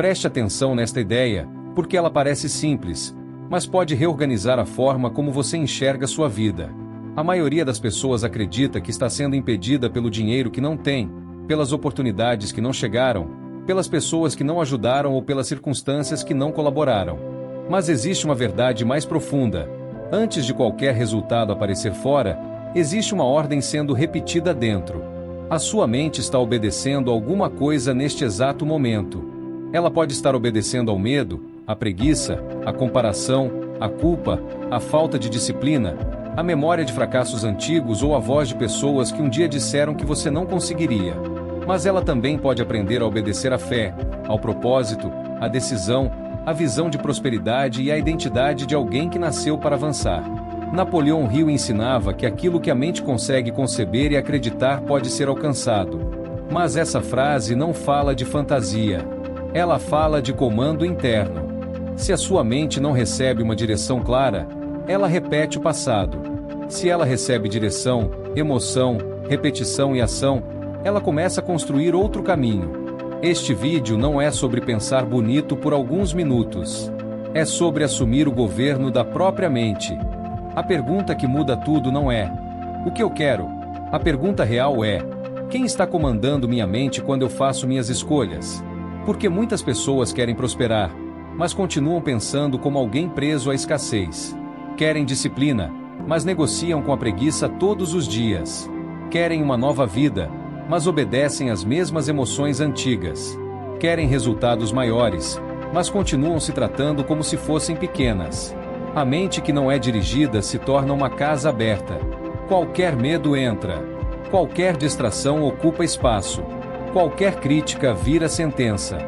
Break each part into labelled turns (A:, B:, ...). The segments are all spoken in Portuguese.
A: Preste atenção nesta ideia, porque ela parece simples, mas pode reorganizar a forma como você enxerga sua vida. A maioria das pessoas acredita que está sendo impedida pelo dinheiro que não tem, pelas oportunidades que não chegaram, pelas pessoas que não ajudaram ou pelas circunstâncias que não colaboraram. Mas existe uma verdade mais profunda. Antes de qualquer resultado aparecer fora, existe uma ordem sendo repetida dentro. A sua mente está obedecendo alguma coisa neste exato momento. Ela pode estar obedecendo ao medo, à preguiça, à comparação, à culpa, à falta de disciplina, à memória de fracassos antigos ou à voz de pessoas que um dia disseram que você não conseguiria. Mas ela também pode aprender a obedecer à fé, ao propósito, à decisão, à visão de prosperidade e à identidade de alguém que nasceu para avançar. Napoleão Hill ensinava que aquilo que a mente consegue conceber e acreditar pode ser alcançado. Mas essa frase não fala de fantasia. Ela fala de comando interno. Se a sua mente não recebe uma direção clara, ela repete o passado. Se ela recebe direção, emoção, repetição e ação, ela começa a construir outro caminho. Este vídeo não é sobre pensar bonito por alguns minutos. É sobre assumir o governo da própria mente. A pergunta que muda tudo não é: o que eu quero? A pergunta real é: quem está comandando minha mente quando eu faço minhas escolhas? Porque muitas pessoas querem prosperar, mas continuam pensando como alguém preso à escassez. Querem disciplina, mas negociam com a preguiça todos os dias. Querem uma nova vida, mas obedecem às mesmas emoções antigas. Querem resultados maiores, mas continuam se tratando como se fossem pequenas. A mente que não é dirigida se torna uma casa aberta. Qualquer medo entra. Qualquer distração ocupa espaço. Qualquer crítica vira sentença.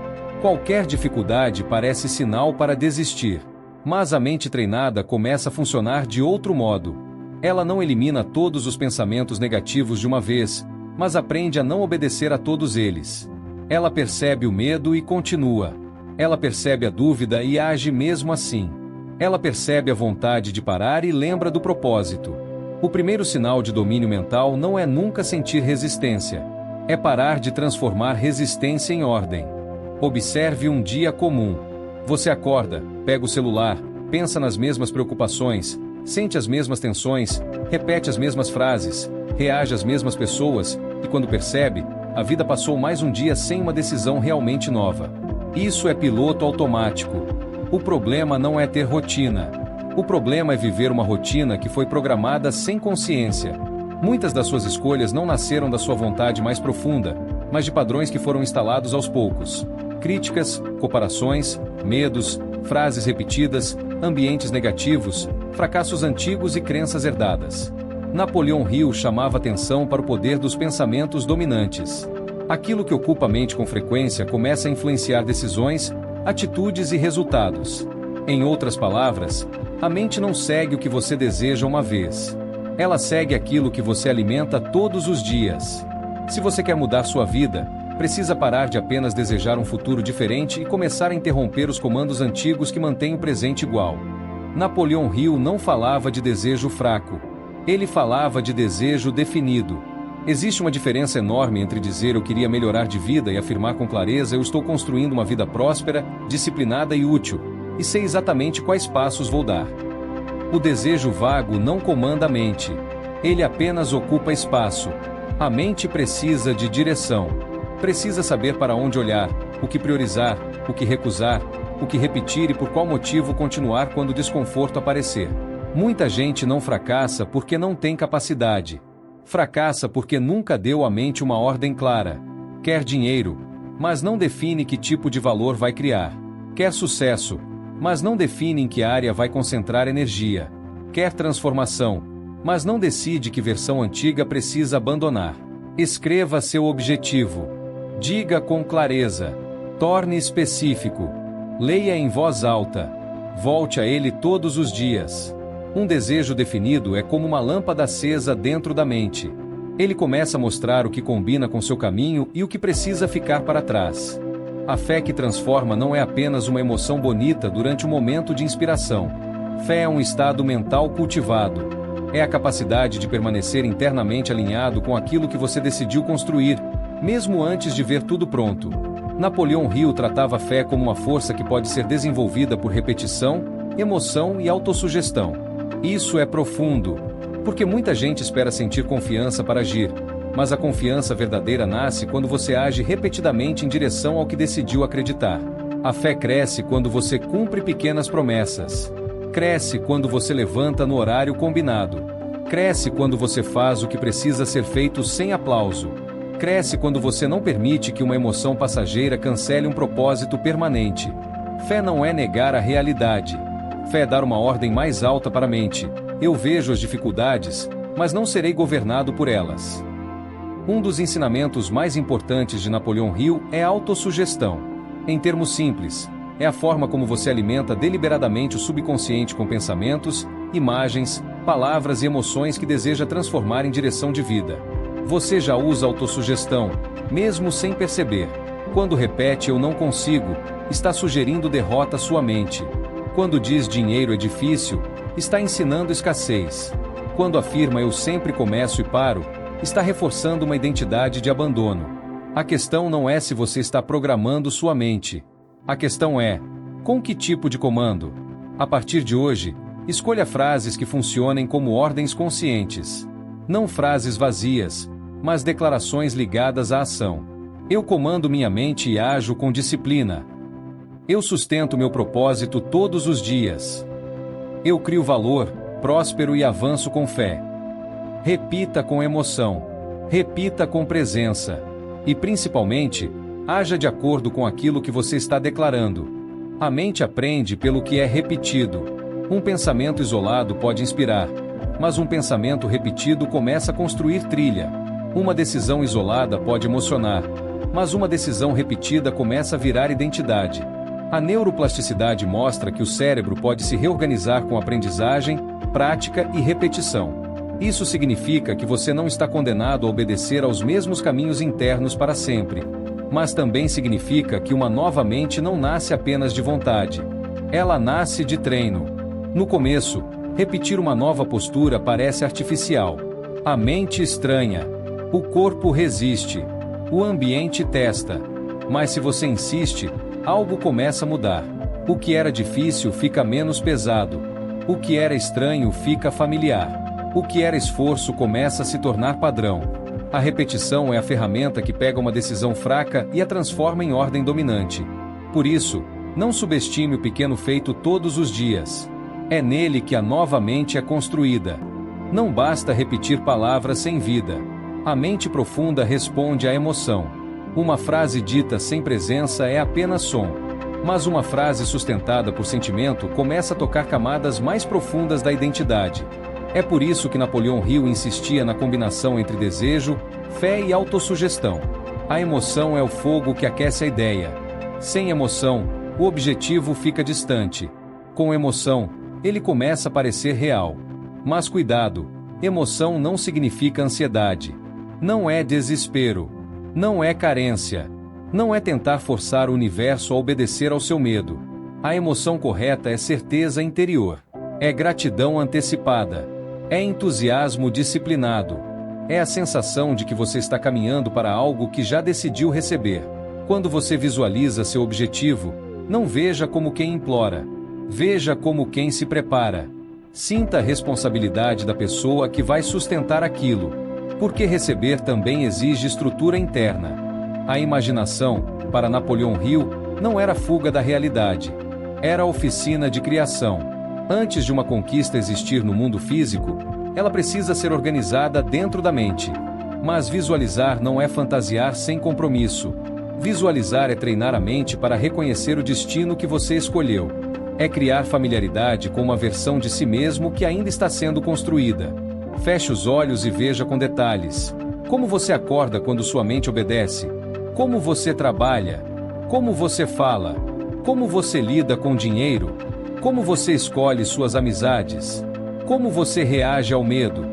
A: Qualquer dificuldade parece sinal para desistir. Mas a mente treinada começa a funcionar de outro modo. Ela não elimina todos os pensamentos negativos de uma vez, mas aprende a não obedecer a todos eles. Ela percebe o medo e continua. Ela percebe a dúvida e age mesmo assim. Ela percebe a vontade de parar e lembra do propósito. O primeiro sinal de domínio mental não é nunca sentir resistência. É parar de transformar resistência em ordem. Observe um dia comum. Você acorda, pega o celular, pensa nas mesmas preocupações, sente as mesmas tensões, repete as mesmas frases, reage às mesmas pessoas, e quando percebe, a vida passou mais um dia sem uma decisão realmente nova. Isso é piloto automático. O problema não é ter rotina. O problema é viver uma rotina que foi programada sem consciência. Muitas das suas escolhas não nasceram da sua vontade mais profunda, mas de padrões que foram instalados aos poucos. Críticas, comparações, medos, frases repetidas, ambientes negativos, fracassos antigos e crenças herdadas. Napoleão Hill chamava atenção para o poder dos pensamentos dominantes. Aquilo que ocupa a mente com frequência começa a influenciar decisões, atitudes e resultados. Em outras palavras, a mente não segue o que você deseja uma vez. Ela segue aquilo que você alimenta todos os dias. Se você quer mudar sua vida, precisa parar de apenas desejar um futuro diferente e começar a interromper os comandos antigos que mantêm o presente igual. Napoleão Hill não falava de desejo fraco. Ele falava de desejo definido. Existe uma diferença enorme entre dizer eu queria melhorar de vida e afirmar com clareza eu estou construindo uma vida próspera, disciplinada e útil, e sei exatamente quais passos vou dar. O desejo vago não comanda a mente. Ele apenas ocupa espaço. A mente precisa de direção. Precisa saber para onde olhar, o que priorizar, o que recusar, o que repetir e por qual motivo continuar quando o desconforto aparecer. Muita gente não fracassa porque não tem capacidade. Fracassa porque nunca deu à mente uma ordem clara. Quer dinheiro, mas não define que tipo de valor vai criar. Quer sucesso, mas não define em que área vai concentrar energia. Quer transformação, mas não decide que versão antiga precisa abandonar. Escreva seu objetivo. Diga com clareza. Torne específico. Leia em voz alta. Volte a ele todos os dias. Um desejo definido é como uma lâmpada acesa dentro da mente. Ele começa a mostrar o que combina com seu caminho e o que precisa ficar para trás. A fé que transforma não é apenas uma emoção bonita durante um momento de inspiração. Fé é um estado mental cultivado. É a capacidade de permanecer internamente alinhado com aquilo que você decidiu construir, mesmo antes de ver tudo pronto. Napoleão Hill tratava a fé como uma força que pode ser desenvolvida por repetição, emoção e autossugestão. Isso é profundo, porque muita gente espera sentir confiança para agir, mas a confiança verdadeira nasce quando você age repetidamente em direção ao que decidiu acreditar. A fé cresce quando você cumpre pequenas promessas. Cresce quando você levanta no horário combinado. Cresce quando você faz o que precisa ser feito sem aplauso. Cresce quando você não permite que uma emoção passageira cancele um propósito permanente. Fé não é negar a realidade. Fé é dar uma ordem mais alta para a mente. Eu vejo as dificuldades, mas não serei governado por elas. Um dos ensinamentos mais importantes de Napoleão Hill é a autossugestão. Em termos simples, é a forma como você alimenta deliberadamente o subconsciente com pensamentos, imagens, palavras e emoções que deseja transformar em direção de vida. Você já usa autossugestão, mesmo sem perceber. Quando repete "eu não consigo", está sugerindo derrota à sua mente. Quando diz "dinheiro é difícil", está ensinando escassez. Quando afirma "eu sempre começo e paro", está reforçando uma identidade de abandono. A questão não é se você está programando sua mente. A questão é, com que tipo de comando? A partir de hoje, escolha frases que funcionem como ordens conscientes. Não frases vazias, mas declarações ligadas à ação. Eu comando minha mente e ajo com disciplina. Eu sustento meu propósito todos os dias. Eu crio valor, próspero e avanço com fé. Repita com emoção. Repita com presença. E principalmente, haja de acordo com aquilo que você está declarando. A mente aprende pelo que é repetido. Um pensamento isolado pode inspirar, mas um pensamento repetido começa a construir trilha. Uma decisão isolada pode emocionar, mas uma decisão repetida começa a virar identidade. A neuroplasticidade mostra que o cérebro pode se reorganizar com aprendizagem, prática e repetição. Isso significa que você não está condenado a obedecer aos mesmos caminhos internos para sempre. Mas também significa que uma nova mente não nasce apenas de vontade. Ela nasce de treino. No começo, repetir uma nova postura parece artificial. A mente estranha. O corpo resiste. O ambiente testa. Mas se você insiste, algo começa a mudar. O que era difícil fica menos pesado. O que era estranho fica familiar. O que era esforço começa a se tornar padrão. A repetição é a ferramenta que pega uma decisão fraca e a transforma em ordem dominante. Por isso, não subestime o pequeno feito todos os dias. É nele que a nova mente é construída. Não basta repetir palavras sem vida. A mente profunda responde à emoção. Uma frase dita sem presença é apenas som. Mas uma frase sustentada por sentimento começa a tocar camadas mais profundas da identidade. É por isso que Napoleão Hill insistia na combinação entre desejo, fé e autossugestão. A emoção é o fogo que aquece a ideia. Sem emoção, o objetivo fica distante. Com emoção, ele começa a parecer real. Mas cuidado, emoção não significa ansiedade. Não é desespero. Não é carência. Não é tentar forçar o universo a obedecer ao seu medo. A emoção correta é certeza interior. É gratidão antecipada. É entusiasmo disciplinado. É a sensação de que você está caminhando para algo que já decidiu receber. Quando você visualiza seu objetivo, não veja como quem implora. Veja como quem se prepara. Sinta a responsabilidade da pessoa que vai sustentar aquilo. Porque receber também exige estrutura interna. A imaginação, para Napoleão Hill, não era fuga da realidade. Era oficina de criação. Antes de uma conquista existir no mundo físico, ela precisa ser organizada dentro da mente. Mas visualizar não é fantasiar sem compromisso. Visualizar é treinar a mente para reconhecer o destino que você escolheu. É criar familiaridade com uma versão de si mesmo que ainda está sendo construída. Feche os olhos e veja com detalhes. Como você acorda quando sua mente obedece? Como você trabalha? Como você fala? Como você lida com dinheiro? Como você escolhe suas amizades? Como você reage ao medo?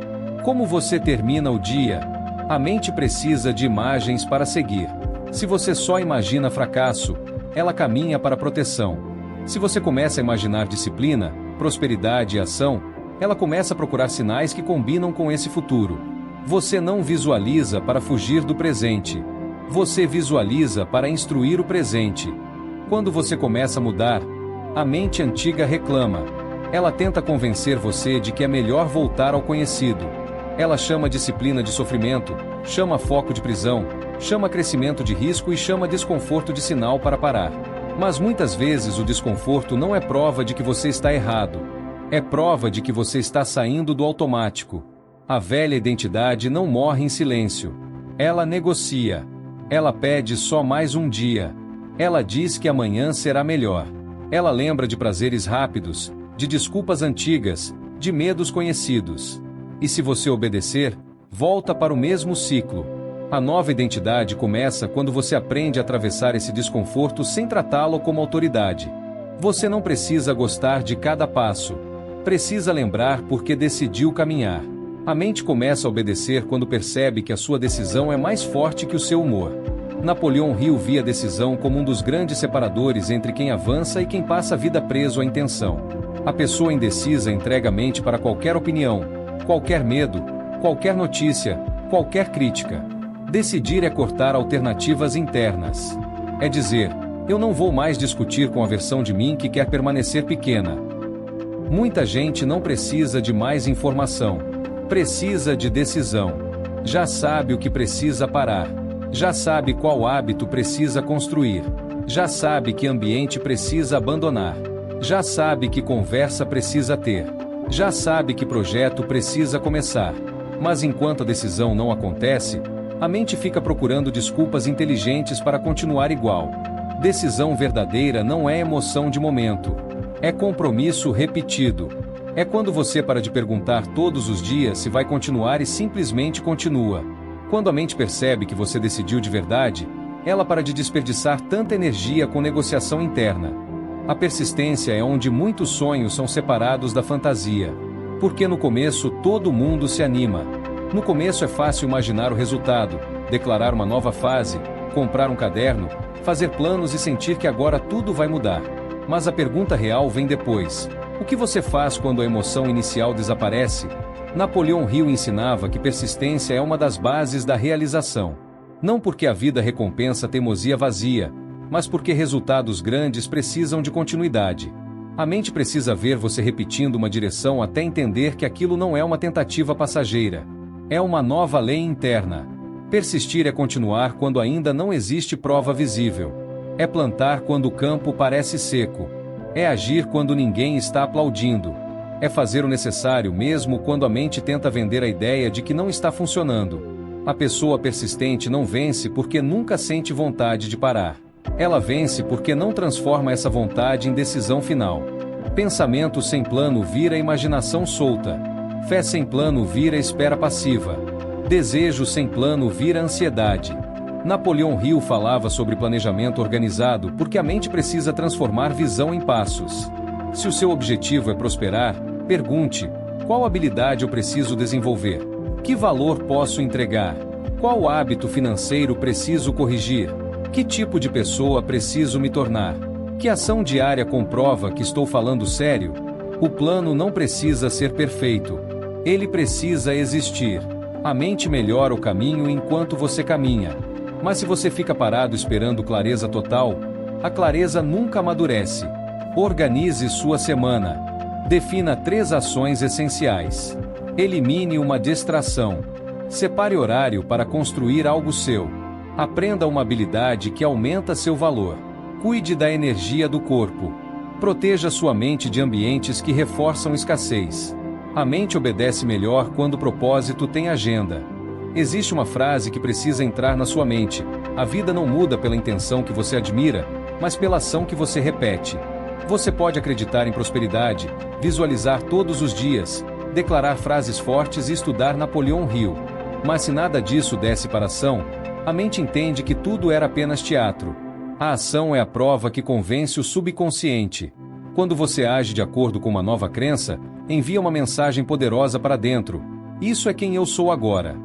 A: Como você termina o dia? A mente precisa de imagens para seguir. Se você só imagina fracasso, ela caminha para proteção. Se você começa a imaginar disciplina, prosperidade e ação, ela começa a procurar sinais que combinam com esse futuro. Você não visualiza para fugir do presente. Você visualiza para instruir o presente. Quando você começa a mudar, a mente antiga reclama. Ela tenta convencer você de que é melhor voltar ao conhecido. Ela chama disciplina de sofrimento, chama foco de prisão, chama crescimento de risco e chama desconforto de sinal para parar. Mas muitas vezes o desconforto não é prova de que você está errado. É prova de que você está saindo do automático. A velha identidade não morre em silêncio. Ela negocia. Ela pede só mais um dia. Ela diz que amanhã será melhor. Ela lembra de prazeres rápidos, de desculpas antigas, de medos conhecidos. E se você obedecer, volta para o mesmo ciclo. A nova identidade começa quando você aprende a atravessar esse desconforto sem tratá-lo como autoridade. Você não precisa gostar de cada passo. Precisa lembrar por que decidiu caminhar. A mente começa a obedecer quando percebe que a sua decisão é mais forte que o seu humor. Napoleão Hill via a decisão como um dos grandes separadores entre quem avança e quem passa a vida preso à intenção. A pessoa indecisa entrega a mente para qualquer opinião, qualquer medo, qualquer notícia, qualquer crítica. Decidir é cortar alternativas internas. É dizer, eu não vou mais discutir com a versão de mim que quer permanecer pequena. Muita gente não precisa de mais informação. Precisa de decisão. Já sabe o que precisa parar. Já sabe qual hábito precisa construir. Já sabe que ambiente precisa abandonar. Já sabe que conversa precisa ter. Já sabe que projeto precisa começar. Mas enquanto a decisão não acontece, a mente fica procurando desculpas inteligentes para continuar igual. Decisão verdadeira não é emoção de momento. É compromisso repetido. É quando você para de perguntar todos os dias se vai continuar e simplesmente continua. Quando a mente percebe que você decidiu de verdade, ela para de desperdiçar tanta energia com negociação interna. A persistência é onde muitos sonhos são separados da fantasia. Porque no começo todo mundo se anima. No começo é fácil imaginar o resultado, declarar uma nova fase, comprar um caderno, fazer planos e sentir que agora tudo vai mudar. Mas a pergunta real vem depois. O que você faz quando a emoção inicial desaparece? Napoleão Hill ensinava que persistência é uma das bases da realização. Não porque a vida recompensa teimosia vazia, mas porque resultados grandes precisam de continuidade. A mente precisa ver você repetindo uma direção até entender que aquilo não é uma tentativa passageira. É uma nova lei interna. Persistir é continuar quando ainda não existe prova visível. É plantar quando o campo parece seco. É agir quando ninguém está aplaudindo. É fazer o necessário mesmo quando a mente tenta vender a ideia de que não está funcionando. A pessoa persistente não vence porque nunca sente vontade de parar. Ela vence porque não transforma essa vontade em decisão final. Pensamento sem plano vira imaginação solta. Fé sem plano vira espera passiva. Desejo sem plano vira ansiedade. Napoleão Hill falava sobre planejamento organizado porque a mente precisa transformar visão em passos. Se o seu objetivo é prosperar, pergunte: qual habilidade eu preciso desenvolver? Que valor posso entregar? Qual hábito financeiro preciso corrigir? Que tipo de pessoa preciso me tornar? Que ação diária comprova que estou falando sério? O plano não precisa ser perfeito. Ele precisa existir. A mente melhora o caminho enquanto você caminha. Mas se você fica parado esperando clareza total, a clareza nunca amadurece. Organize sua semana. Defina 3 ações essenciais. Elimine uma distração. Separe horário para construir algo seu. Aprenda uma habilidade que aumenta seu valor. Cuide da energia do corpo. Proteja sua mente de ambientes que reforçam escassez. A mente obedece melhor quando o propósito tem agenda. Existe uma frase que precisa entrar na sua mente: a vida não muda pela intenção que você admira, mas pela ação que você repete. Você pode acreditar em prosperidade, visualizar todos os dias, declarar frases fortes e estudar Napoleão Hill. Mas se nada disso desce para a ação, a mente entende que tudo era apenas teatro. A ação é a prova que convence o subconsciente. Quando você age de acordo com uma nova crença, envia uma mensagem poderosa para dentro: isso é quem eu sou agora.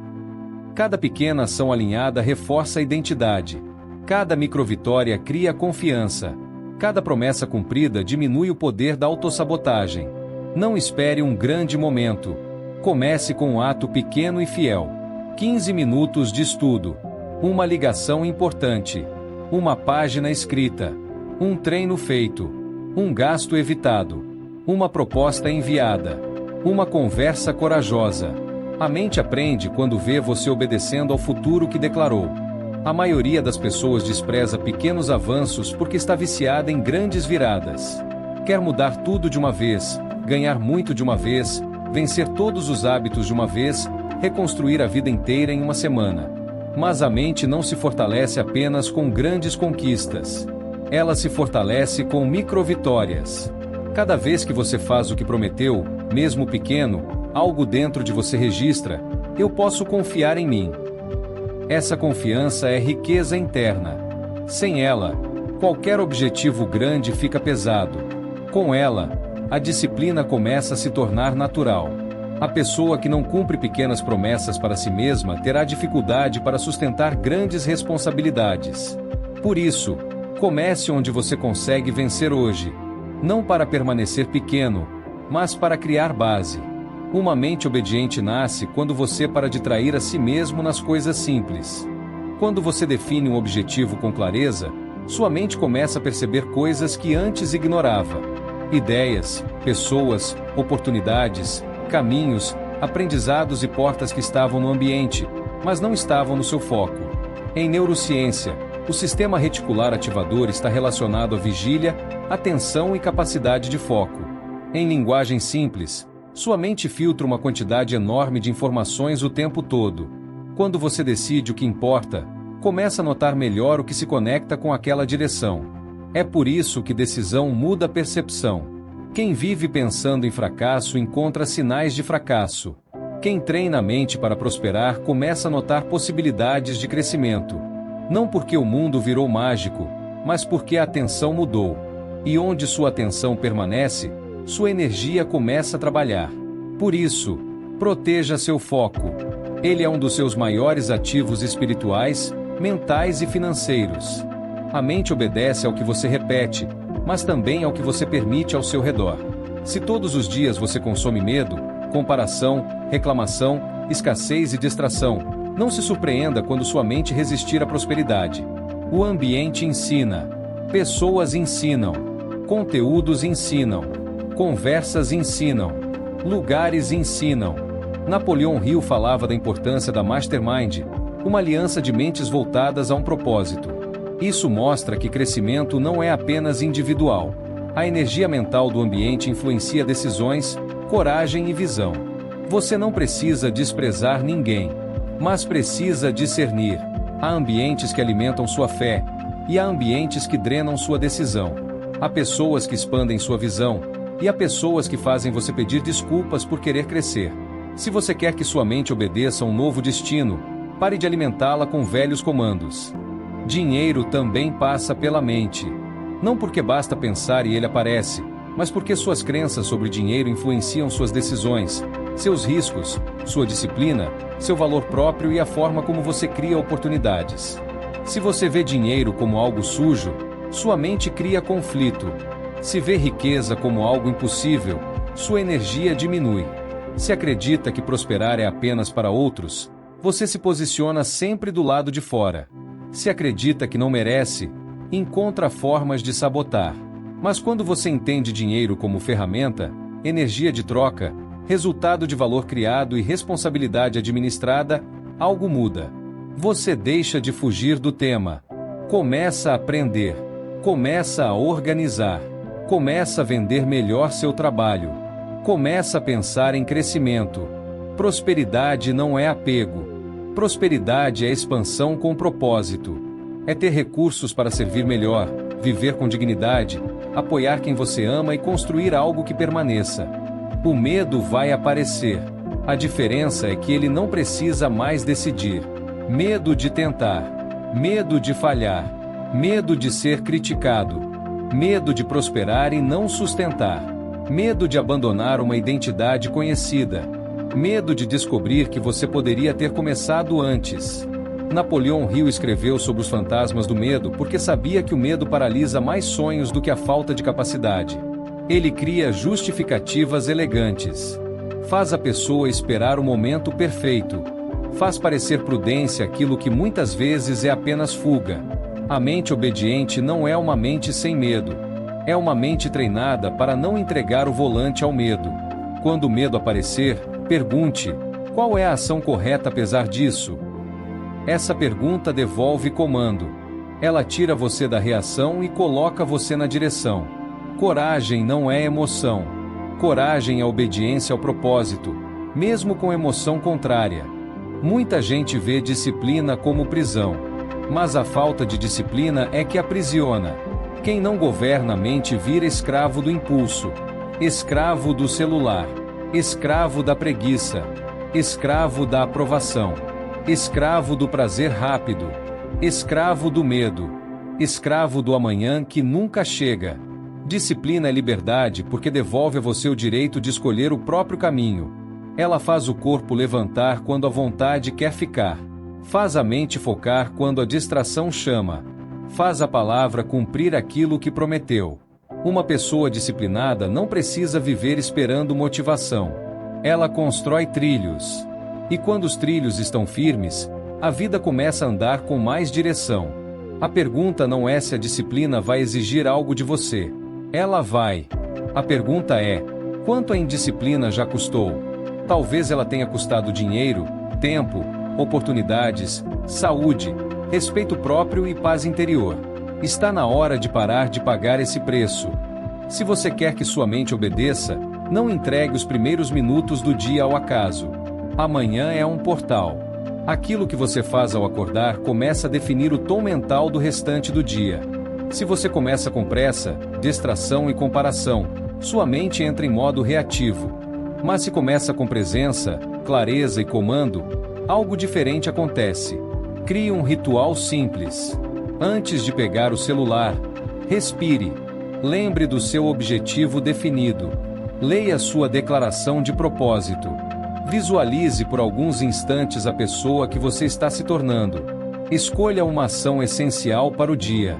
A: Cada pequena ação alinhada reforça a identidade. Cada microvitória cria confiança. Cada promessa cumprida diminui o poder da autossabotagem. Não espere um grande momento. Comece com um ato pequeno e fiel. 15 minutos de estudo. uma ligação importante, uma página escrita, um treino feito, um gasto evitado, uma proposta enviada, uma conversa corajosa. A mente aprende quando vê você obedecendo ao futuro que declarou. A maioria das pessoas despreza pequenos avanços porque está viciada em grandes viradas. Quer mudar tudo de uma vez, ganhar muito de uma vez, vencer todos os hábitos de uma vez, reconstruir a vida inteira em uma semana. Mas a mente não se fortalece apenas com grandes conquistas. Ela se fortalece com micro-vitórias. Cada vez que você faz o que prometeu, mesmo pequeno, algo dentro de você registra: eu posso confiar em mim. Essa confiança é riqueza interna. Sem ela, qualquer objetivo grande fica pesado. Com ela, a disciplina começa a se tornar natural. A pessoa que não cumpre pequenas promessas para si mesma terá dificuldade para sustentar grandes responsabilidades. Por isso, comece onde você consegue vencer hoje. Não para permanecer pequeno, mas para criar base. Uma mente obediente nasce quando você para de trair a si mesmo nas coisas simples. Quando você define um objetivo com clareza, sua mente começa a perceber coisas que antes ignorava. Ideias, pessoas, oportunidades, caminhos, aprendizados e portas que estavam no ambiente, mas não estavam no seu foco. Em neurociência, o sistema reticular ativador está relacionado à vigília, atenção e capacidade de foco. Em linguagem simples, sua mente filtra uma quantidade enorme de informações o tempo todo. Quando você decide o que importa, começa a notar melhor o que se conecta com aquela direção. É por isso que decisão muda a percepção. Quem vive pensando em fracasso encontra sinais de fracasso. Quem treina a mente para prosperar começa a notar possibilidades de crescimento. Não porque o mundo virou mágico, mas porque a atenção mudou. E onde sua atenção permanece, sua energia começa a trabalhar. Por isso, proteja seu foco. Ele é um dos seus maiores ativos espirituais, mentais e financeiros. A mente obedece ao que você repete, mas também ao que você permite ao seu redor. Se todos os dias você consome medo, comparação, reclamação, escassez e distração, não se surpreenda quando sua mente resistir à prosperidade. O ambiente ensina. Pessoas ensinam. Conteúdos ensinam. Conversas ensinam. Lugares ensinam. Napoleão Hill falava da importância da Mastermind, uma aliança de mentes voltadas a um propósito. Isso mostra que crescimento não é apenas individual. A energia mental do ambiente influencia decisões, coragem e visão. Você não precisa desprezar ninguém, mas precisa discernir. Há ambientes que alimentam sua fé, e há ambientes que drenam sua decisão. Há pessoas que expandem sua visão, e há pessoas que fazem você pedir desculpas por querer crescer. Se você quer que sua mente obedeça a um novo destino, pare de alimentá-la com velhos comandos. Dinheiro também passa pela mente. Não porque basta pensar e ele aparece, mas porque suas crenças sobre dinheiro influenciam suas decisões, seus riscos, sua disciplina, seu valor próprio e a forma como você cria oportunidades. Se você vê dinheiro como algo sujo, sua mente cria conflito. Se vê riqueza como algo impossível, sua energia diminui. Se acredita que prosperar é apenas para outros, você se posiciona sempre do lado de fora. Se acredita que não merece, encontra formas de sabotar. Mas quando você entende dinheiro como ferramenta, energia de troca, resultado de valor criado e responsabilidade administrada, algo muda. Você deixa de fugir do tema. Começa a aprender. Começa a organizar. Começa a vender melhor seu trabalho. Começa a pensar em crescimento. Prosperidade não é apego. Prosperidade é expansão com propósito. É ter recursos para servir melhor, viver com dignidade, apoiar quem você ama e construir algo que permaneça. O medo vai aparecer. A diferença é que ele não precisa mais decidir. Medo de tentar. Medo de falhar. Medo de ser criticado. Medo de prosperar e não sustentar. Medo de abandonar uma identidade conhecida. Medo de descobrir que você poderia ter começado antes. Napoleão Hill escreveu sobre os fantasmas do medo porque sabia que o medo paralisa mais sonhos do que a falta de capacidade. Ele cria justificativas elegantes. Faz a pessoa esperar o momento perfeito. Faz parecer prudência aquilo que muitas vezes é apenas fuga. A mente obediente não é uma mente sem medo. É uma mente treinada para não entregar o volante ao medo. Quando o medo aparecer, pergunte: qual é a ação correta apesar disso? Essa pergunta devolve comando. Ela tira você da reação e coloca você na direção. Coragem não é emoção. Coragem é obediência ao propósito, mesmo com emoção contrária. Muita gente vê disciplina como prisão. Mas a falta de disciplina é que aprisiona. Quem não governa a mente vira escravo do impulso, escravo do celular, escravo da preguiça, escravo da aprovação, escravo do prazer rápido, escravo do medo, escravo do amanhã que nunca chega. Disciplina é liberdade porque devolve a você o direito de escolher o próprio caminho. Ela faz o corpo levantar quando a vontade quer ficar. Faz a mente focar quando a distração chama. Faz a palavra cumprir aquilo que prometeu. Uma pessoa disciplinada não precisa viver esperando motivação. Ela constrói trilhos. E quando os trilhos estão firmes, a vida começa a andar com mais direção. A pergunta não é se a disciplina vai exigir algo de você. Ela vai. A pergunta é: quanto a indisciplina já custou? Talvez ela tenha custado dinheiro, tempo, oportunidades, saúde, respeito próprio e paz interior. Está na hora de parar de pagar esse preço. Se você quer que sua mente obedeça, não entregue os primeiros minutos do dia ao acaso. Amanhã é um portal. Aquilo que você faz ao acordar começa a definir o tom mental do restante do dia. Se você começa com pressa, distração e comparação, sua mente entra em modo reativo. Mas se começa com presença, clareza e comando, algo diferente acontece. Crie um ritual simples. Antes de pegar o celular, respire. Lembre do seu objetivo definido. Leia sua declaração de propósito. Visualize por alguns instantes a pessoa que você está se tornando. Escolha uma ação essencial para o dia.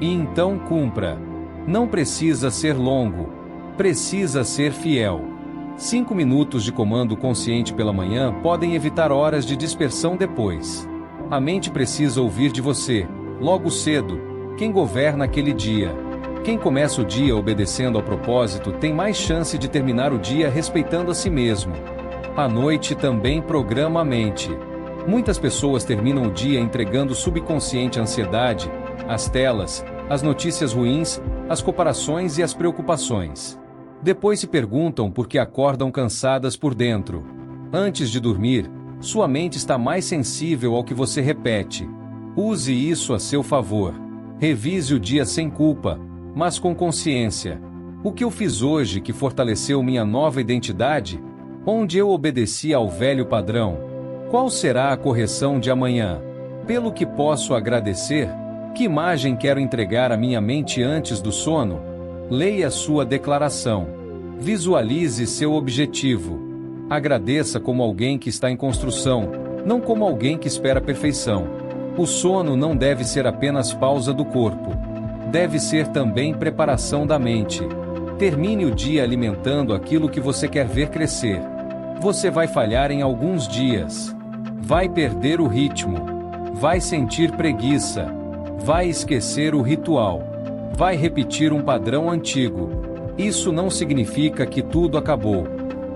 A: E então cumpra. Não precisa ser longo. Precisa ser fiel. 5 minutos de comando consciente pela manhã podem evitar horas de dispersão depois. A mente precisa ouvir de você, logo cedo, quem governa aquele dia. Quem começa o dia obedecendo ao propósito tem mais chance de terminar o dia respeitando a si mesmo. A noite também programa a mente. Muitas pessoas terminam o dia entregando subconsciente à ansiedade, às telas, às notícias ruins, às comparações e às preocupações. Depois se perguntam por que acordam cansadas por dentro. Antes de dormir, sua mente está mais sensível ao que você repete. Use isso a seu favor. Revise o dia sem culpa, mas com consciência. O que eu fiz hoje que fortaleceu minha nova identidade? Onde eu obedeci ao velho padrão? Qual será a correção de amanhã? Pelo que posso agradecer? Que imagem quero entregar à minha mente antes do sono? Leia sua declaração. Visualize seu objetivo. Agradeça como alguém que está em construção, não como alguém que espera perfeição. O sono não deve ser apenas pausa do corpo. Deve ser também preparação da mente. Termine o dia alimentando aquilo que você quer ver crescer. Você vai falhar em alguns dias. Vai perder o ritmo. Vai sentir preguiça. Vai esquecer o ritual. Vai repetir um padrão antigo. Isso não significa que tudo acabou.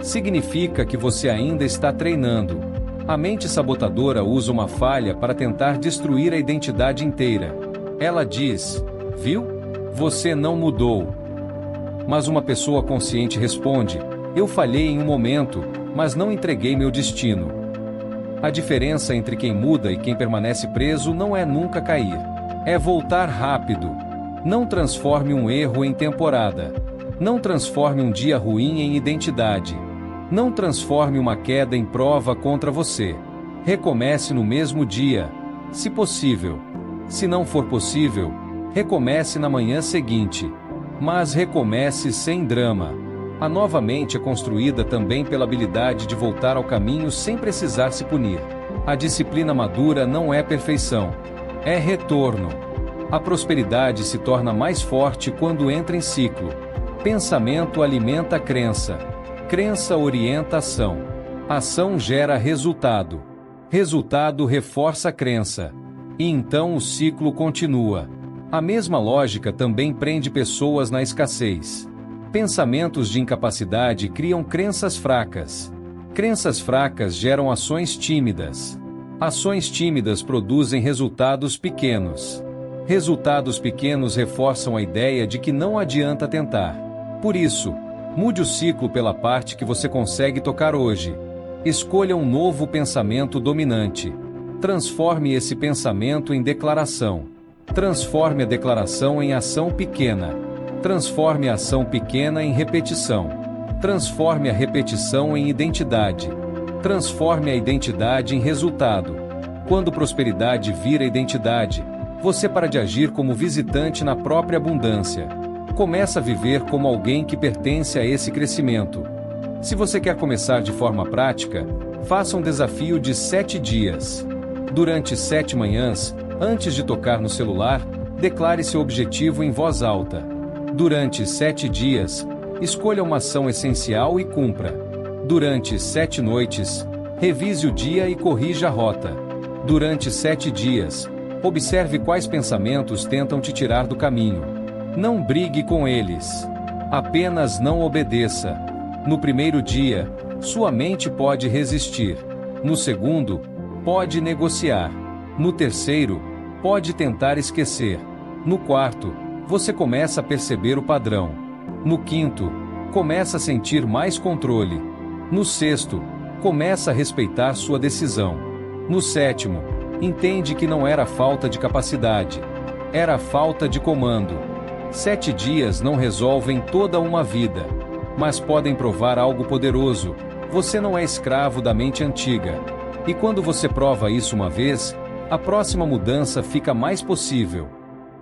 A: Significa que você ainda está treinando. A mente sabotadora usa uma falha para tentar destruir a identidade inteira. Ela diz: viu? Você não mudou. Mas uma pessoa consciente responde: eu falhei em um momento, mas não entreguei meu destino. A diferença entre quem muda e quem permanece preso não é nunca cair. É voltar rápido. Não transforme um erro em temporada. Não transforme um dia ruim em identidade. Não transforme uma queda em prova contra você. Recomece no mesmo dia, se possível. Se não for possível, recomece na manhã seguinte. Mas recomece sem drama. A nova mente é construída também pela habilidade de voltar ao caminho sem precisar se punir. A disciplina madura não é perfeição. É retorno. A prosperidade se torna mais forte quando entra em ciclo. Pensamento alimenta a crença. Crença orienta a ação. Ação gera resultado. Resultado reforça a crença. E então o ciclo continua. A mesma lógica também prende pessoas na escassez. Pensamentos de incapacidade criam crenças fracas. Crenças fracas geram ações tímidas. Ações tímidas produzem resultados pequenos. Resultados pequenos reforçam a ideia de que não adianta tentar. Por isso, mude o ciclo pela parte que você consegue tocar hoje. Escolha um novo pensamento dominante. Transforme esse pensamento em declaração. Transforme a declaração em ação pequena. Transforme a ação pequena em repetição. Transforme a repetição em identidade. Transforme a identidade em resultado. Quando prosperidade vira identidade, você para de agir como visitante na própria abundância. Começa a viver como alguém que pertence a esse crescimento. Se você quer começar de forma prática, faça um desafio de 7 dias. Durante 7 manhãs, antes de tocar no celular, declare seu objetivo em voz alta. Durante 7 dias, escolha uma ação essencial e cumpra. Durante 7 noites, revise o dia e corrija a rota. Durante 7 dias, observe quais pensamentos tentam te tirar do caminho. Não brigue com eles. Apenas não obedeça. No primeiro dia, sua mente pode resistir. No segundo, pode negociar. No terceiro, pode tentar esquecer. No quarto, você começa a perceber o padrão. No quinto, começa a sentir mais controle. No sexto, começa a respeitar sua decisão. No sétimo, entende que não era falta de capacidade, era falta de comando. 7 dias não resolvem toda uma vida, mas podem provar algo poderoso. Você não é escravo da mente antiga. E quando você prova isso uma vez, a próxima mudança fica mais possível.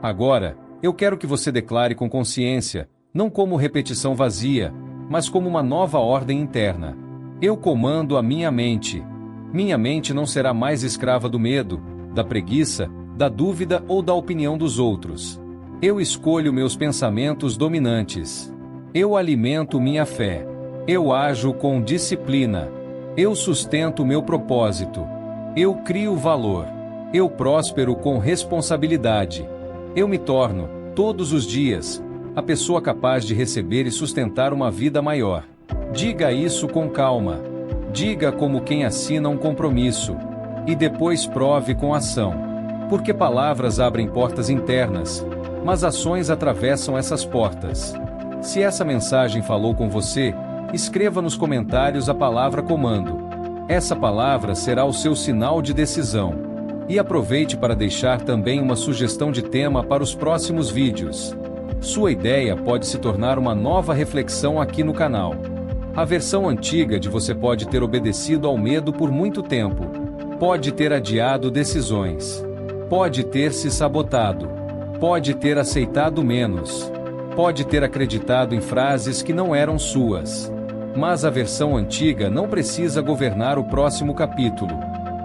A: Agora, eu quero que você declare com consciência, não como repetição vazia, mas como uma nova ordem interna. Eu comando a minha mente. Minha mente não será mais escrava do medo, da preguiça, da dúvida ou da opinião dos outros. Eu escolho meus pensamentos dominantes. Eu alimento minha fé. Eu ajo com disciplina. Eu sustento meu propósito. Eu crio valor. Eu próspero com responsabilidade. Eu me torno, todos os dias, a pessoa capaz de receber e sustentar uma vida maior. Diga isso com calma. Diga como quem assina um compromisso. E depois prove com ação. Porque palavras abrem portas internas, mas ações atravessam essas portas. Se essa mensagem falou com você, escreva nos comentários a palavra comando. Essa palavra será o seu sinal de decisão. E aproveite para deixar também uma sugestão de tema para os próximos vídeos. Sua ideia pode se tornar uma nova reflexão aqui no canal. A versão antiga de você pode ter obedecido ao medo por muito tempo. Pode ter adiado decisões. Pode ter se sabotado. Pode ter aceitado menos. Pode ter acreditado em frases que não eram suas. Mas a versão antiga não precisa governar o próximo capítulo.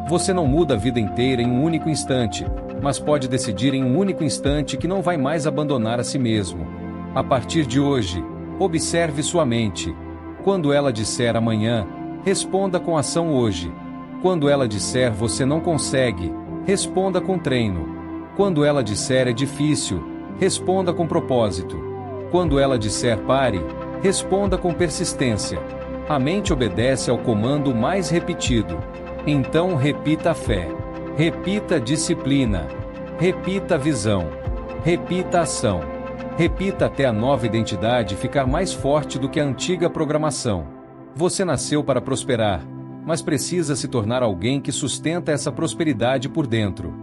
A: Você não muda a vida inteira em um único instante, mas pode decidir em um único instante que não vai mais abandonar a si mesmo. A partir de hoje, observe sua mente. Quando ela disser amanhã, responda com ação hoje. Quando ela disser você não consegue, responda com treino. Quando ela disser é difícil, responda com propósito. Quando ela disser pare, responda com persistência. A mente obedece ao comando mais repetido. Então repita a fé. Repita a disciplina. Repita a visão. Repita a ação. Repita até a nova identidade ficar mais forte do que a antiga programação. Você nasceu para prosperar, mas precisa se tornar alguém que sustenta essa prosperidade por dentro.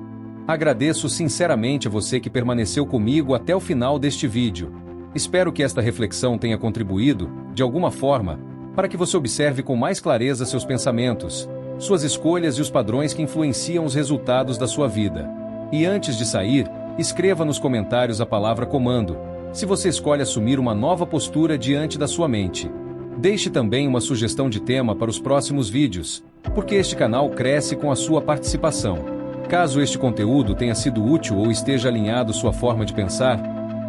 A: Agradeço sinceramente a você que permaneceu comigo até o final deste vídeo. Espero que esta reflexão tenha contribuído, de alguma forma, para que você observe com mais clareza seus pensamentos, suas escolhas e os padrões que influenciam os resultados da sua vida. E antes de sair, escreva nos comentários a palavra comando, se você escolhe assumir uma nova postura diante da sua mente. Deixe também uma sugestão de tema para os próximos vídeos, porque este canal cresce com a sua participação. Caso este conteúdo tenha sido útil ou esteja alinhado sua forma de pensar,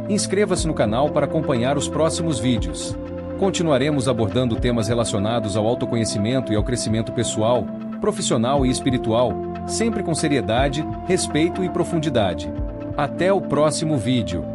A: inscreva-se no canal para acompanhar os próximos vídeos. Continuaremos abordando temas relacionados ao autoconhecimento e ao crescimento pessoal, profissional e espiritual, sempre com seriedade, respeito e profundidade. Até o próximo vídeo.